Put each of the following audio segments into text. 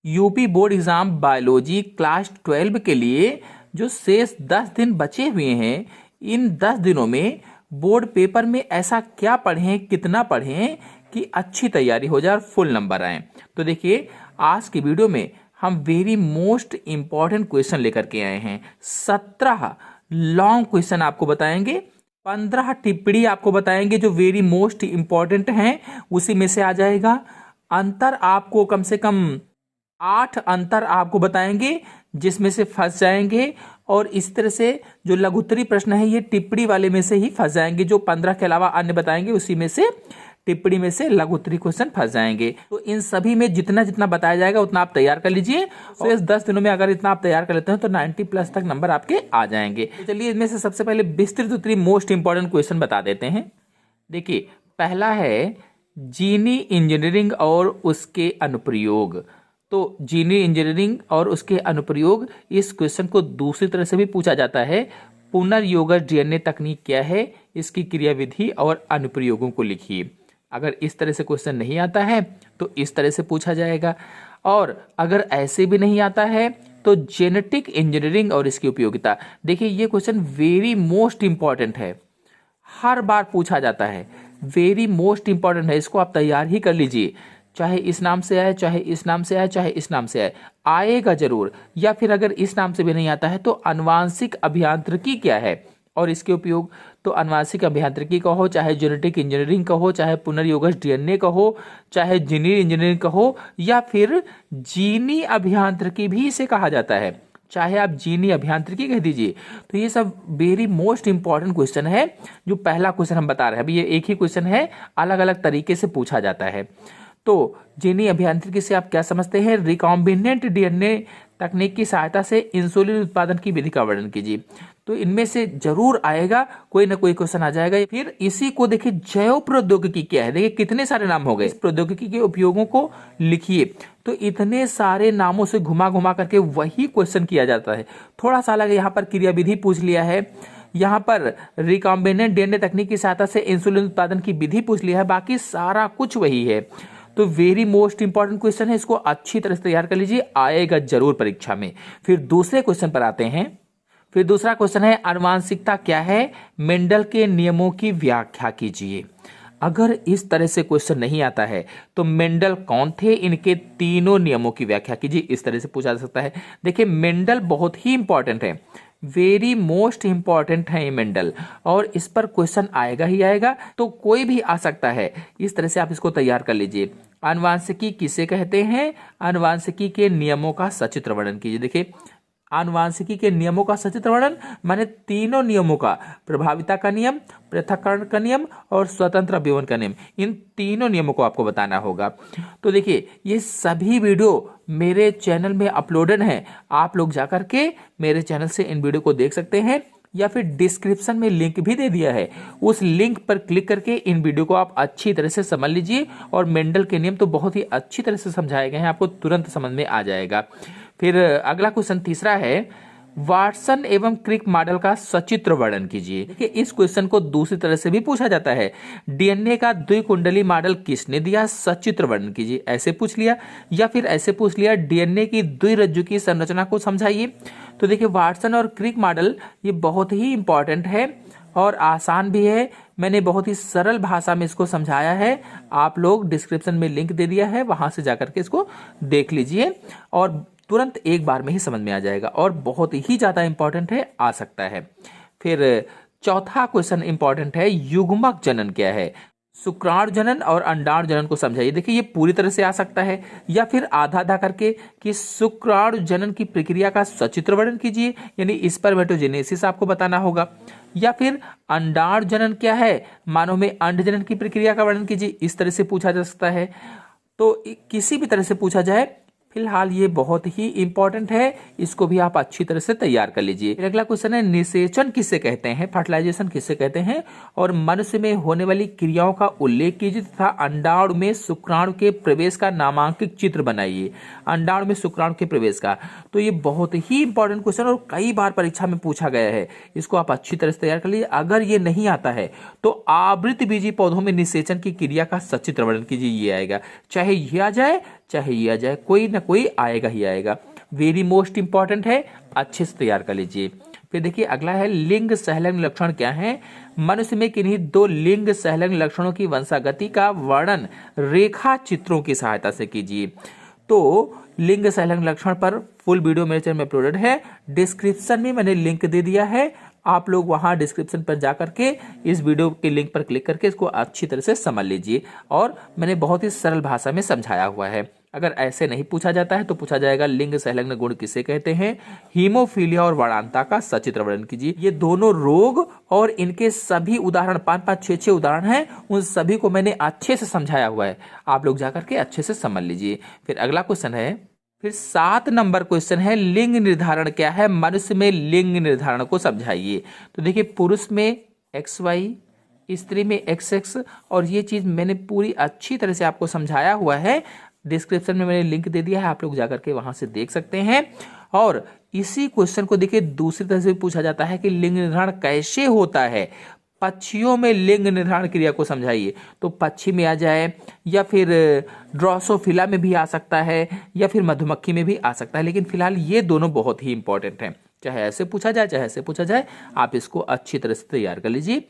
UP board exam biology class 12 के लिए जो शेष 10 दिन बचे हुए हैं, इन 10 दिनों में बोर्ड पेपर में ऐसा क्या पढ़ें, कितना पढ़ें कि अच्छी तैयारी हो जाए और फुल नंबर आए। तो देखिए, आज की वीडियो में हम वेरी मोस्ट इंपॉर्टेंट क्वेश्चन लेकर के आए हैं। 17 लॉन्ग क्वेश्चन आपको बताएंगे, 15 टिप्पणी आपको बताएंगे जो वेरी मोस्ट इंपॉर्टेंट हैं, उसी में से आ जाएगा। अंतर आपको कम से कम 8 अंतर आपको बताएंगे जिसमें से फंस जाएंगे, और इस तरह से जो लघुत्तरी प्रश्न है ये टिप्पणी वाले में से ही फंस जाएंगे। जो 15 के अलावा अन्य बताएंगे उसी में से टिप्पणी में से लघुत्तरी क्वेश्चन फंस जाएंगे। तो इन सभी में जितना जितना बताया जाएगा उतना आप तैयार कर लीजिए। तो इस 10 दिनों में अगर इतना आप तैयार कर लेते हैं तो 90+ तक नंबर आपके आ जाएंगे। तो चलिए, इनमें से सबसे पहले विस्तृत उत्तरी मोस्ट इंपॉर्टेंट क्वेश्चन बता देते हैं। देखिए, पहला है जीनी इंजीनियरिंग और उसके अनुप्रयोग। तो जीनी इंजीनियरिंग और उसके अनुप्रयोग, इस क्वेश्चन को दूसरी तरह से भी पूछा जाता है। पुनर्योगज डीएनए तकनीक क्या है, इसकी क्रियाविधि और अनुप्रयोगों को लिखिए। अगर इस तरह से क्वेश्चन नहीं आता है तो इस तरह से पूछा जाएगा, और अगर ऐसे भी नहीं आता है तो जेनेटिक इंजीनियरिंग और इसकी उपयोगिता। देखिए, ये क्वेश्चन वेरी मोस्ट इंपॉर्टेंट है, हर बार पूछा जाता है, वेरी मोस्ट इंपॉर्टेंट है। इसको आप तैयार ही कर लीजिए, चाहे इस नाम से आए, चाहे इस नाम से आए, चाहे इस नाम से आए, आएगा जरूर। या फिर अगर इस नाम से भी नहीं आता है तो आनुवांशिक अभियांत्रिकी क्या है और इसके उपयोग। तो आनुवांशिक अभियांत्रिकी का हो, चाहे जेनेटिक इंजीनियरिंग का हो, चाहे पुनर्योगज डीएनए का हो, चाहे जीनी इंजीनियरिंग का हो, या फिर जीनी अभियांत्रिकी भी इसे कहा जाता है, चाहे आप जीनी अभियांत्रिकी कह दीजिए। तो ये सब वेरी मोस्ट इंपॉर्टेंट क्वेश्चन है। जो पहला क्वेश्चन हम बता रहे हैं, अभी ये एक ही क्वेश्चन है, अलग अलग तरीके से पूछा जाता है। तो जीनी अभियांत्रिकी से आप क्या समझते हैं? रिकॉम्बिनेंट डीएनए तकनीक की सहायता से इंसुलिन उत्पादन की विधि का वर्णन कीजिए। तो इनमें से जरूर आएगा, कोई ना कोई क्वेश्चन आ जाएगा। फिर इसी को देखिए, जैव प्रौद्योगिकी क्या है। देखिए कितने सारे नाम हो गए, इस प्रौद्योगिकी के उपयोगों को लिखिए। तो इतने सारे नामों से घुमा घुमा करके वही क्वेश्चन किया जाता है। थोड़ा सा अलग, यहाँ पर क्रियाविधि पूछ लिया है, यहाँ पर रिकॉम्बिनेंट डीएनए तकनीक की सहायता से इंसुलिन उत्पादन की विधि पूछ लिया है, बाकी सारा कुछ वही है। तो वेरी मोस्ट इंपॉर्टेंट क्वेश्चन है, इसको अच्छी तरह से तैयार कर लीजिए, आएगा जरूर परीक्षा में। फिर दूसरे क्वेश्चन पर आते हैं। फिर दूसरा क्वेश्चन है, आनुवांशिकता क्या है, मेंडल के नियमों की व्याख्या कीजिए। अगर इस तरह से क्वेश्चन नहीं आता है तो मेंडल कौन थे, इनके तीनों नियमों की व्याख्या कीजिए, इस तरह से पूछा जा सकता है। देखिए, मेंडल बहुत ही इंपॉर्टेंट है, वेरी मोस्ट इंपॉर्टेंट है ये मेंडल, और इस पर क्वेश्चन आएगा ही आएगा। तो कोई भी आ सकता है, इस तरह से आप इसको तैयार कर लीजिए। आनुवांशिकी किसे कहते हैं? आनुवांशिकी के नियमों का सचित्र वर्णन कीजिए। देखिए, आनुवांशिकी के नियमों का सचित्र वर्णन माने तीनों नियमों का, प्रभाविता का नियम, पृथक्करण का नियम और स्वतंत्र अभिवन का नियम, इन तीनों नियमों को आपको बताना होगा। तो देखिए, ये सभी वीडियो मेरे चैनल में अपलोडेड हैं, आप लोग जाकर के मेरे चैनल से इन वीडियो को देख सकते हैं, या फिर डिस्क्रिप्शन में लिंक भी दे दिया है, उस लिंक पर क्लिक करके इन वीडियो को आप अच्छी तरह से समझ लीजिए। और मेंडल के नियम तो बहुत ही अच्छी तरह से समझाए गए हैं, आपको तुरंत समझ में आ जाएगा। फिर अगला क्वेश्चन तीसरा है, वाटसन एवं क्रिक मॉडल का सचित्र वर्णन कीजिए। देखिए, इस क्वेश्चन को दूसरी तरह से भी पूछा जाता है, डीएनए का द्विकुंडली मॉडल किसने दिया, सचित्र वर्णन कीजिए, ऐसे पूछ लिया। या फिर ऐसे पूछ लिया, डीएनए की द्विरज्जु की संरचना को समझाइए। तो देखिए, वाटसन और क्रिक मॉडल ये बहुत ही इंपॉर्टेंट है और आसान भी है। मैंने बहुत ही सरल भाषा में इसको समझाया है, आप लोग डिस्क्रिप्शन में लिंक दे दिया है, वहां से जाकर के इसको देख लीजिए और तुरंत एक बार में ही समझ में आ जाएगा, और बहुत ही ज्यादा इंपॉर्टेंट है, आ सकता है। फिर चौथा क्वेश्चन इंपॉर्टेंट है, युग्मक जनन क्या है, शुक्राणु जनन और अंडाणु जनन को समझाइए। देखिए, ये पूरी तरह से आ सकता है, या फिर आधा आधा करके कि शुक्राणु जनन की प्रक्रिया का सचित्र वर्णन कीजिए, यानी स्पर्मेटोजेनेसिस आपको बताना होगा। या फिर अंडाणु जनन क्या है, मानव में अंड जनन की प्रक्रिया का वर्णन कीजिए, इस तरह से पूछा जा सकता है। तो किसी भी तरह से पूछा जाए, फिलहाल ये बहुत ही इंपॉर्टेंट है, इसको भी आप अच्छी तरह से तैयार कर लीजिए। अगला क्वेश्चन है, निषेचन किसे कहते हैं, फर्टिलाइजेशन किसे कहते हैं, और मनुष्य में होने वाली क्रियाओं का उल्लेख कीजिए तथा अंडाणु में शुक्राणु के प्रवेश का नामांकित चित्र बनाइए। अंडाणु में शुक्राणु के प्रवेश का, तो ये बहुत ही इंपॉर्टेंट क्वेश्चन और कई बार परीक्षा में पूछा गया है, इसको आप अच्छी तरह से तैयार कर लीजिए। अगर ये नहीं आता है तो आवृत बीजी पौधों में निषेचन की क्रिया का सचित्र वर्णन कीजिए, ये आएगा, चाहे ये आ जाए चाहे ये आ जाए, कोई ना कोई आएगा ही आएगा। वेरी मोस्ट इंपॉर्टेंट है, अच्छे से तैयार कर लीजिए। फिर देखिए अगला है लिंग सहलग्न लक्षण क्या है। मनुष्य में किन्हीं दो लिंग सहलग्न लक्षणों की वंशागति का वर्णन रेखा चित्रों की सहायता से कीजिए। तो लिंग सहलग्न लक्षण पर फुल वीडियो मेरे चैनल में अपलोडेड है, डिस्क्रिप्शन में मैंने लिंक दे दिया है, आप लोग वहां डिस्क्रिप्शन पर जाकर के इस वीडियो के लिंक पर क्लिक करके इसको अच्छी तरह से समझ लीजिए। और मैंने बहुत ही सरल भाषा में समझाया हुआ है। अगर ऐसे नहीं पूछा जाता है तो पूछा जाएगा लिंग सहलग्न गुण किसे कहते हैं, हीमोफीलिया और वर्णांता का सचित्र वर्णन कीजिए। ये दोनों रोग और इनके सभी उदाहरण 5-5, 6-6 उदाहरण हैं, उन सभी को मैंने अच्छे से समझाया हुआ है, आप लोग जाकर के अच्छे से समझ लीजिए। फिर अगला क्वेश्चन है, फिर 7 नंबर क्वेश्चन है, लिंग निर्धारण क्या है, मनुष्य में लिंग निर्धारण को समझाइए। तो देखिए पुरुष में XY, स्त्री में XX, और ये चीज मैंने पूरी अच्छी तरह से आपको समझाया हुआ है, डिस्क्रिप्शन में मैंने लिंक दे दिया है, आप लोग जाकर के वहां से देख सकते हैं। और इसी क्वेश्चन को देखिए दूसरी तरह से पूछा जाता है कि लिंग निर्धारण कैसे होता है, पक्षियों में लिंग निर्धारण क्रिया को समझाइए। तो पक्षी में आ जाए, या फिर ड्रोसोफिला में भी आ सकता है, या फिर मधुमक्खी में भी आ सकता है, लेकिन फिलहाल ये दोनों बहुत ही इंपॉर्टेंट हैं। चाहे ऐसे पूछा जाए चाहे ऐसे पूछा जाए, आप इसको अच्छी तरह से तैयार कर लीजिए।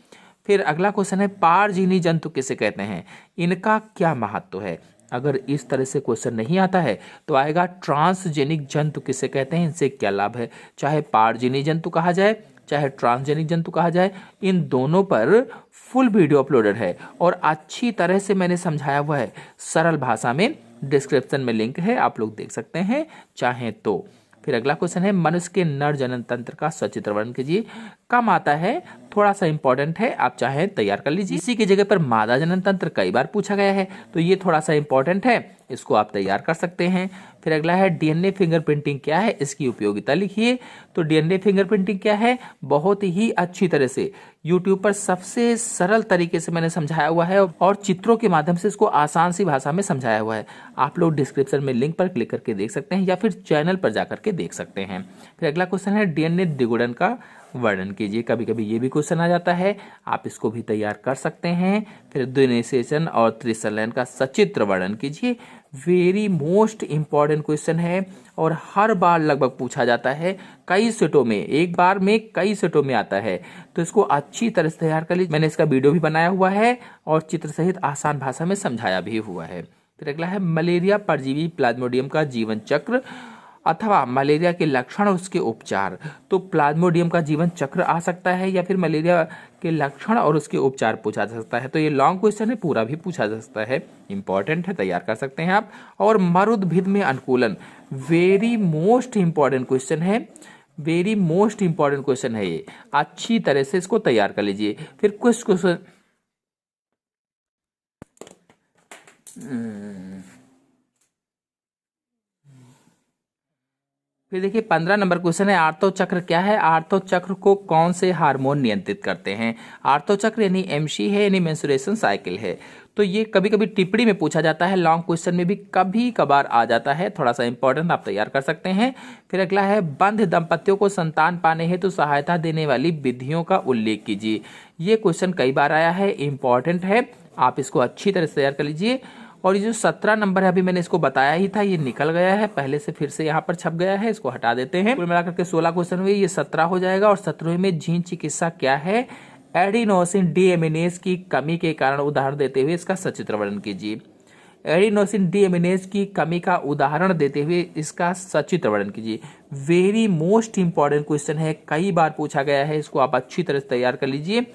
फिर अगला क्वेश्चन है, पारजीवी जंतु किसे कहते हैं, इनका क्या महत्व है। अगर इस तरह से क्वेश्चन नहीं आता है तो आएगा ट्रांसजेनिक जंतु किसे कहते हैं, इनसे क्या लाभ है। चाहे पारजीवी जंतु कहा जाए चाहे ट्रांसजेनिक जंतु कहा जाए, इन दोनों पर फुल वीडियो अपलोडेड है और अच्छी तरह से मैंने समझाया हुआ है सरल भाषा में, डिस्क्रिप्शन में लिंक है, आप लोग देख सकते हैं चाहें तो। फिर अगला क्वेश्चन है, मनुष्य के नर जनन तंत्र का सचित्र वर्णन कीजिए। कम आता है, थोड़ा सा इंपॉर्टेंट है, आप चाहें तैयार कर लीजिए। इसी की जगह पर मादा जनन तंत्र कई बार पूछा गया है, तो ये थोड़ा सा इंपॉर्टेंट है, इसको आप तैयार कर सकते हैं। फिर अगला है, डीएनए फिंगरप्रिंटिंग क्या है, इसकी उपयोगिता लिखिए। तो डीएनए फिंगरप्रिंटिंग क्या है, बहुत ही अच्छी तरह से यूट्यूब पर सबसे सरल तरीके से मैंने समझाया हुआ है और चित्रों के माध्यम से इसको आसान सी भाषा में समझाया हुआ है। आप लोग डिस्क्रिप्शन में लिंक पर क्लिक करके देख सकते हैं या फिर चैनल पर जाकर के देख सकते हैं। फिर अगला क्वेश्चन है, डीएनए द्विगुणन का वर्णन कीजिए। कभी कभी ये भी क्वेश्चन आ जाता है, आप इसको भी तैयार कर सकते हैं। फिर द्विनिषेचन और त्रिसंलयन का सचित्र वर्णन कीजिए। वेरी मोस्ट इंपॉर्टेंट क्वेश्चन है और हर बार लगभग पूछा जाता है, कई सेटों में, एक बार में कई सेटों में आता है, तो इसको अच्छी तरह से तैयार कर लीजिए। मैंने इसका वीडियो भी बनाया हुआ है और चित्र सहित आसान भाषा में समझाया भी हुआ है। फिर अगला है, मलेरिया परजीवी प्लाज्मोडियम का जीवन चक्र अथवा मलेरिया के लक्षण और उसके उपचार। तो प्लाज्मोडियम का जीवन चक्र आ सकता है या फिर मलेरिया के लक्षण और उसके उपचार पूछा जा सकता है। तो ये लॉन्ग क्वेश्चन है, पूरा भी पूछा जा सकता है, इंपॉर्टेंट है, तैयार कर सकते हैं आप। और मरुद्भिद में अनुकूलन, वेरी मोस्ट इंपॉर्टेंट क्वेश्चन है, वेरी मोस्ट इंपॉर्टेंट क्वेश्चन है ये, अच्छी तरह से इसको तैयार कर लीजिए। फिर कुछ क्वेश्चन फिर देखिए 15 नंबर क्वेश्चन है, आर्तो चक्र क्या है, आर्तो चक्र को कौन से हार्मोन नियंत्रित करते हैं। आर्तो चक्र यानी एमसी है, यानी मेंस्ट्रुएशन साइकिल है। तो ये कभी कभी टिप्पणी में पूछा जाता है, लॉन्ग क्वेश्चन में भी कभी कभार आ जाता है, थोड़ा सा इंपॉर्टेंट, आप तैयार कर सकते हैं। फिर अगला है, बंध दंपतियों को संतान पाने हेतु सहायता देने वाली विधियों का उल्लेख कीजिए। ये क्वेश्चन कई बार आया है, इंपॉर्टेंट है, आप इसको अच्छी तरह से तैयार कर लीजिए। और ये जो 17 नंबर है, अभी मैंने इसको बताया ही था, ये निकल गया है पहले से, फिर से यहाँ पर छप गया है, इसको हटा देते हैं। कुल मिलाकर के 16 क्वेश्चन हुए, ये 17 हो जाएगा। और 17वें में जीन चिकित्सा क्या है, एडिनोसिन डीएमिनेज की कमी के कारण उदाहरण देते हुए इसका सचित्र वर्णन कीजिए। एडिनोसिन डीएमिनेज की कमी का उदाहरण देते हुए इसका सचित्र वर्णन कीजिए। वेरी मोस्ट इंपॉर्टेंट क्वेश्चन है, कई बार पूछा गया है, इसको आप अच्छी तरह से तैयार कर लीजिए।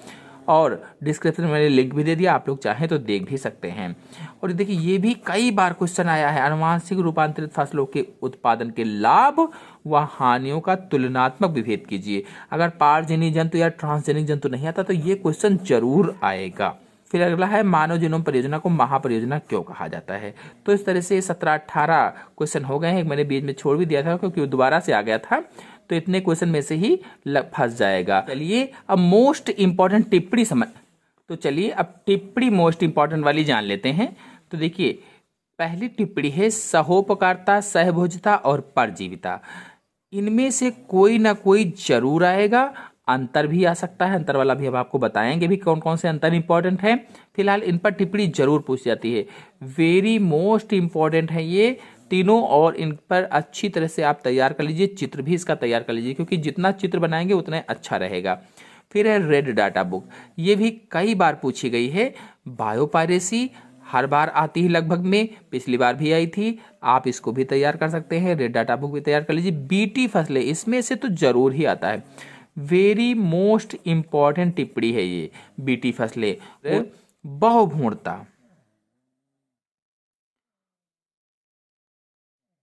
और डिस्क्रिप्शन में मैंने लिंक भी दे दिया, आप लोग चाहें तो देख भी सकते हैं। और देखिए ये भी कई बार क्वेश्चन आया है, अनुवांशिक रूपांतरित फसलों के उत्पादन के लाभ व हानियों का तुलनात्मक विभेद कीजिए। अगर पारजीवी जंतु या ट्रांसजेनिक जंतु नहीं आता तो ये क्वेश्चन जरूर आएगा। फिर अगला है, मानव जीनोम परियोजना को महापरियोजना क्यों कहा जाता है। तो इस तरह से 17-18 क्वेश्चन हो गए हैं, मैंने बीच में छोड़ भी दिया था क्योंकि दोबारा से आ गया था, तो इतने क्वेश्चन में से ही फंस जाएगा। चलिए अब मोस्ट इंपॉर्टेंट टिप्पणी समझ, तो चलिए अब टिप्पणी मोस्ट इंपॉर्टेंट वाली जान लेते हैं। तो देखिए पहली टिप्पणी है, सहोपकारिता, सहभोज्यता और परजीविता, इनमें से कोई ना कोई जरूर आएगा, अंतर भी आ सकता है, अंतर वाला भी अब आपको बताएंगे भी कौन कौन से अंतर इंपॉर्टेंट है। फिलहाल इन पर टिप्पणी जरूर पूछ जाती है, वेरी मोस्ट इंपॉर्टेंट है ये तीनों, और इन पर अच्छी तरह से आप तैयार कर लीजिए, चित्र भी इसका तैयार कर लीजिए, क्योंकि जितना चित्र बनाएंगे उतना अच्छा रहेगा। फिर है रेड डाटा बुक, ये भी कई बार पूछी गई है। बायोपायरेसी हर बार आती है लगभग में, पिछली बार भी आई थी, आप इसको भी तैयार कर सकते हैं, रेड डाटा बुक भी तैयार कर लीजिए। बीटी फसलें, इसमें से तो जरूर ही आता है, वेरी मोस्ट इंपॉर्टेंट टिप्पणी है ये बीटी फसलें। बहुभूणता,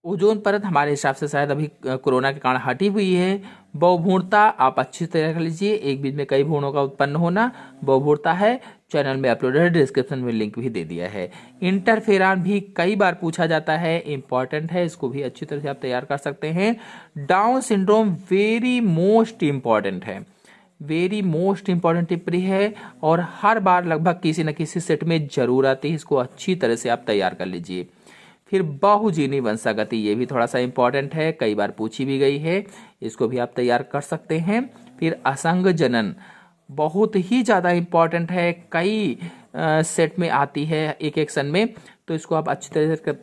ओजोन परत हमारे हिसाब से शायद अभी कोरोना के कारण हटी हुई है। बहुभूणता आप अच्छी तरह कर लीजिए, एक बीज में कई भूणों का उत्पन्न होना बहुभूणता है। चैनल में अपलोडेड है, डिस्क्रिप्शन में लिंक भी दे दिया है। इंटरफेरान भी कई बार पूछा जाता है, इंपॉर्टेंट है, इसको भी अच्छी तरह से आप तैयार कर सकते हैं। Down syndrome very most important है, वेरी मोस्ट इंपॉर्टेंट टिप्पणी है, और हर बार लगभग किसी न किसी सेट में जरूर आती है, इसको अच्छी तरह से आप तैयार कर लीजिए। फिर बहुजीनी वंशागति, ये भी थोड़ा सा इंपॉर्टेंट है, कई बार पूछी भी गई है, इसको भी आप तैयार कर सकते हैं। फिर असंग जनन बहुत ही ज़्यादा इंपॉर्टेंट है, कई सेट में आती है एक एक सन में, तो इसको आप अच्छी तरह से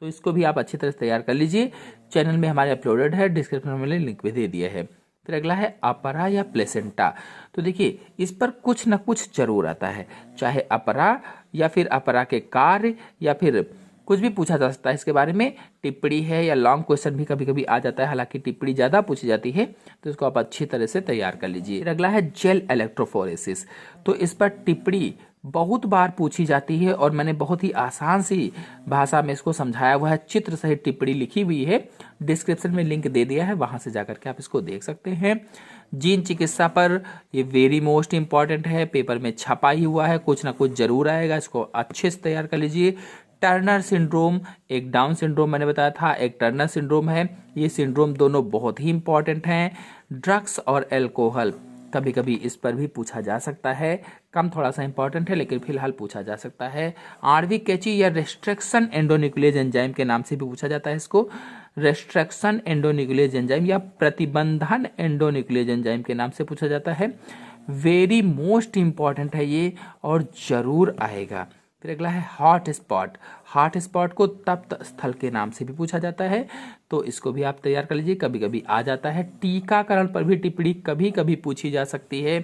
तो इसको भी आप अच्छी तरह से तैयार कर लीजिए। चैनल में हमारे अपलोडेड है, डिस्क्रिप्शन में लिंक भी दे दिया है। फिर अगला है अपरा या प्लेसेंटा, तो देखिए इस पर कुछ न कुछ जरूर आता है, चाहे अपरा या फिर अपरा के कार्य या फिर कुछ भी पूछा जा सकता है इसके बारे में। टिप्पणी है या लॉन्ग क्वेश्चन भी कभी कभी आ जाता है, हालांकि टिप्पणी ज़्यादा पूछी जाती है, तो इसको आप अच्छी तरह से तैयार कर लीजिए। फिर अगला है जेल इलेक्ट्रोफोरेसिस, तो इस पर टिप्पणी बहुत बार पूछी जाती है, और मैंने बहुत ही आसान सी भाषा में इसको समझाया हुआ है, चित्र सहित टिप्पणी लिखी हुई है, डिस्क्रिप्शन में लिंक दे दिया है, वहां से जाकर के आप इसको देख सकते हैं। जीन चिकित्सा पर ये वेरी मोस्ट इंपॉर्टेंट है, पेपर में छपा ही हुआ है, कुछ ना कुछ जरूर आएगा, इसको अच्छे से तैयार कर लीजिए। टर्नर सिंड्रोम, एक डाउन सिंड्रोम मैंने बताया था, एक टर्नर सिंड्रोम है, ये सिंड्रोम दोनों बहुत ही इंपॉर्टेंट हैं। ड्रग्स और एल्कोहल, कभी कभी इस पर भी पूछा जा सकता है, कम थोड़ा सा इंपॉर्टेंट है लेकिन फिलहाल पूछा जा सकता है। आणविक कैंची या रेस्ट्रिक्शन एंडोन्यूक्लियेज एंजाइम के नाम से भी पूछा जाता है इसको, रेस्ट्रिक्शन एंडोन्यूक्लियेज एंजाइम या प्रतिबंधन एंडोन्यूक्लियेज एंजाइम के नाम से पूछा जाता है। वेरी मोस्ट इंपॉर्टेंट है ये, और जरूर आएगा। फिर अगला है हॉट स्पॉट, हॉट स्पॉट को तप्त स्थल के नाम से भी पूछा जाता है, तो इसको भी आप तैयार कर लीजिए, कभी कभी आ जाता है। टीकाकरण पर भी टिप्पणी कभी कभी पूछी जा सकती है।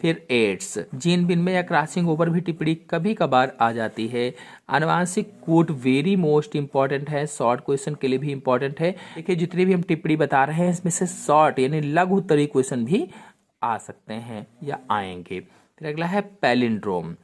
फिर एड्स, जीन विनिमय या क्रॉसिंग ओवर भी टिप्पणी कभी कभार आ जाती है। आनुवांशिक कूट वेरी मोस्ट इंपॉर्टेंट है, शॉर्ट क्वेश्चन के लिए भी इंपॉर्टेंट है। देखिए जितने भी हम टिप्पणी बता रहे हैं इसमें से शॉर्ट यानी लघु उत्तरीय क्वेश्चन भी आ सकते हैं या आएंगे। फिर अगला है पैलिंड्रोम,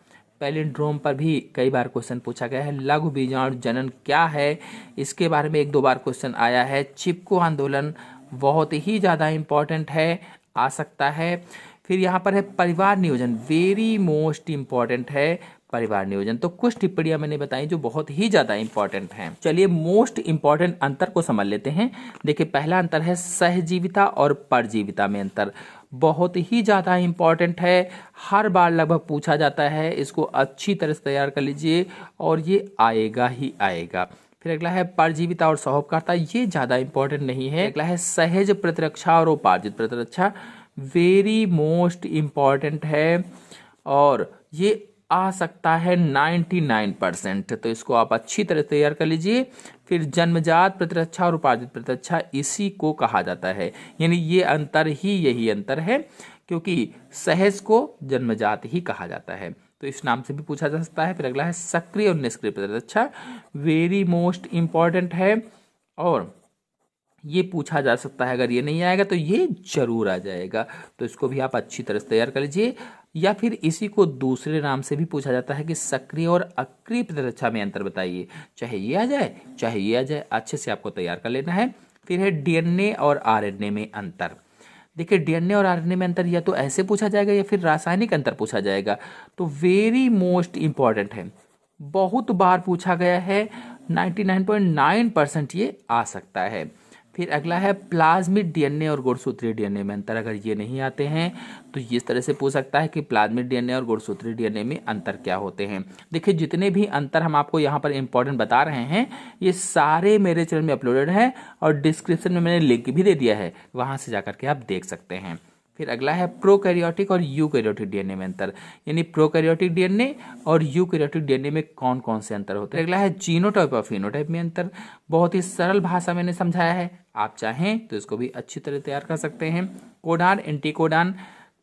पैलिंड्रोम पर भी कई बार क्वेश्चन पूछा गया है। लघु बीजाणु जनन क्या है, इसके बारे में एक दो बार क्वेश्चन आया है। चिपको आंदोलन बहुत ही ज़्यादा इंपॉर्टेंट है, आ सकता है। फिर यहाँ पर है परिवार नियोजन, वेरी मोस्ट इंपॉर्टेंट है परिवार नियोजन। तो कुछ टिप्पणियां मैंने बताई जो बहुत ही ज़्यादा इंपॉर्टेंट हैं। चलिए मोस्ट इंपॉर्टेंट अंतर को समझ लेते हैं। देखिए पहला अंतर है सहजीविता और परजीविता में अंतर, बहुत ही ज़्यादा इंपॉर्टेंट है, हर बार लगभग पूछा जाता है, इसको अच्छी तरह से तैयार कर लीजिए और ये आएगा ही आएगा। फिर अगला है परजीविता और सहोपकारिता, ये ज़्यादा इंपॉर्टेंट नहीं है। अगला है सहज प्रतिरक्षा और उपार्जित प्रतिरक्षा, वेरी मोस्ट इंपॉर्टेंट है और ये आ सकता है 99%, तो इसको आप अच्छी तरह तैयार कर लीजिए। फिर जन्मजात प्रतिरक्षा और उपार्जित प्रतिरक्षा, इसी को कहा जाता है, यानी ये अंतर ही यही अंतर है, क्योंकि सहज को जन्मजात ही कहा जाता है, तो इस नाम से भी पूछा जा सकता है। फिर अगला है सक्रिय और निष्क्रिय प्रतिरक्षा, वेरी मोस्ट इंपॉर्टेंट है और ये पूछा जा सकता है, अगर ये नहीं आएगा तो ये जरूर आ जाएगा, तो इसको भी आप अच्छी तरह से तैयार कर लीजिए। या फिर इसी को दूसरे नाम से भी पूछा जाता है कि सक्रिय और अक्रिय प्रतिरक्षा में अंतर बताइए, चाहे ये आ जाए चाहे ये आ जाए, अच्छे से आपको तैयार कर लेना है। फिर है डीएनए और आरएनए में अंतर। देखिए डीएनए और आरएनए में अंतर या तो ऐसे पूछा जाएगा या फिर रासायनिक अंतर पूछा जाएगा, तो वेरी मोस्ट इंपॉर्टेंट है, बहुत बार पूछा गया है, 99.9% ये आ सकता है। फिर अगला है प्लाज्मिड डीएनए और गुणसूत्रीय डीएनए में अंतर। अगर ये नहीं आते हैं तो इस तरह से पूछ सकता है कि प्लाज्मिड डीएनए और गुणसूत्रीय डीएनए में अंतर क्या होते हैं। देखिए जितने भी अंतर हम आपको यहाँ पर इंपॉर्टेंट बता रहे हैं ये सारे मेरे चैनल में अपलोडेड है और डिस्क्रिप्शन में मैंने लिंक भी दे दिया है, वहाँ से जाकर के आप देख सकते हैं। फिर अगला है प्रोकैरियोटिक और यूकैरियोटिक डीएनए में अंतर, यानी प्रोकैरियोटिक डीएनए और यूकैरियोटिक डीएनए में कौन कौन से अंतर होते हैं। अगला है जीनोटाइप और फिनोटाइप में अंतर। बहुत ही सरल भाषा मैंने समझाया है, आप चाहें तो इसको भी अच्छी तरह तैयार कर सकते हैं। कोडान एंटीकोडान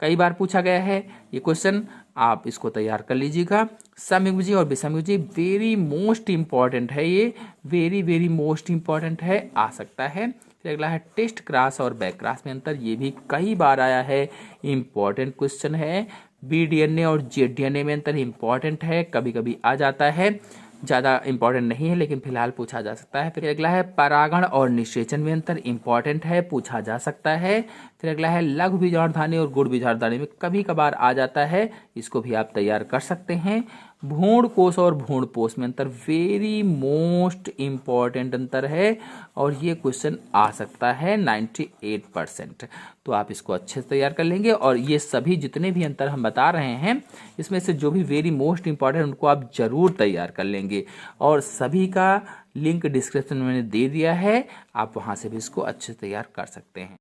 कई बार पूछा गया है ये क्वेश्चन, आप इसको तैयार कर लीजिएगा। समयुग्मजीय और विषमयुग्मजीय वेरी मोस्ट इंपॉर्टेंट है, ये वेरी मोस्ट इंपॉर्टेंट है, आ सकता है। फिर अगला है टेस्ट क्रॉस और बैक क्रॉस में अंतर, ये भी कई बार आया है, इंपॉर्टेंट क्वेश्चन है। बी डीएनए और जेड डीएनए में अंतर इंपॉर्टेंट है, कभी कभी आ जाता है, ज़्यादा इंपॉर्टेंट नहीं है लेकिन फिलहाल पूछा जा सकता है। फिर अगला है परागण और निषेचन में अंतर, इंपॉर्टेंट है, पूछा जा सकता है। फिर अगला है लघु बीजाणुधानी और गुड़ बीजाणुधानी में कभी कभार आ जाता है, इसको भी आप तैयार कर सकते हैं। भ्रूण कोश और भ्रूणपोष में अंतर वेरी मोस्ट इंपॉर्टेंट अंतर है और ये क्वेश्चन आ सकता है 98%, तो आप इसको अच्छे से तैयार कर लेंगे। और ये सभी जितने भी अंतर हम बता रहे हैं इसमें से जो भी वेरी मोस्ट इंपॉर्टेंट उनको आप जरूर तैयार कर लेंगे और सभी का लिंक डिस्क्रिप्शन में मैंने दे दिया है, आप वहाँ से भी इसको अच्छे से तैयार कर सकते हैं।